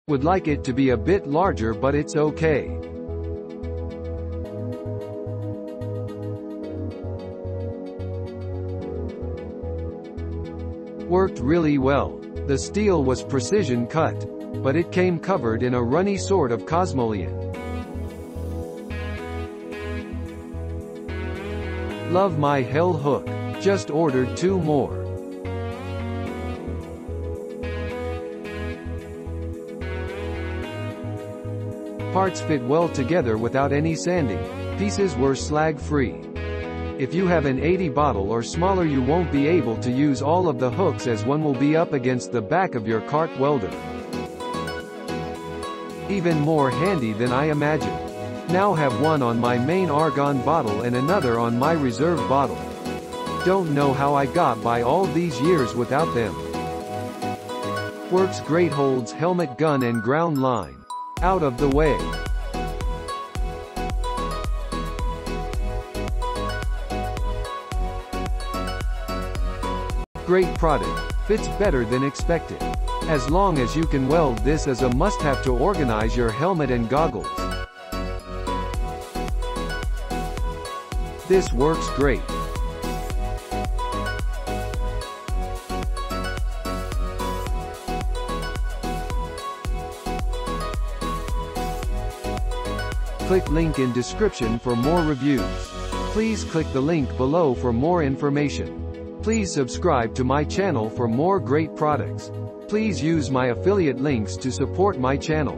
Would like it to be a bit larger, but it's okay. Worked really well. The steel was precision cut, but it came covered in a runny sort of Cosmolean. Love my hell hook. Just ordered 2 more. Parts fit well together without any sanding. Pieces were slag-free. If you have an 80 bottle or smaller, you won't be able to use all of the hooks, as one will be up against the back of your cart welder. Even more handy than I imagined. Now have one on my main argon bottle and another on my reserve bottle. Don't know how I got by all these years without them. Works great. Holds helmet, gun and ground line. Out of the way. Great product. Fits better than expected. As long as you can weld, this is a must-have to organize your helmet and goggles. This works great. Click link in description for more reviews. Please click the link below for more information. Please subscribe to my channel for more great products. Please use my affiliate links to support my channel.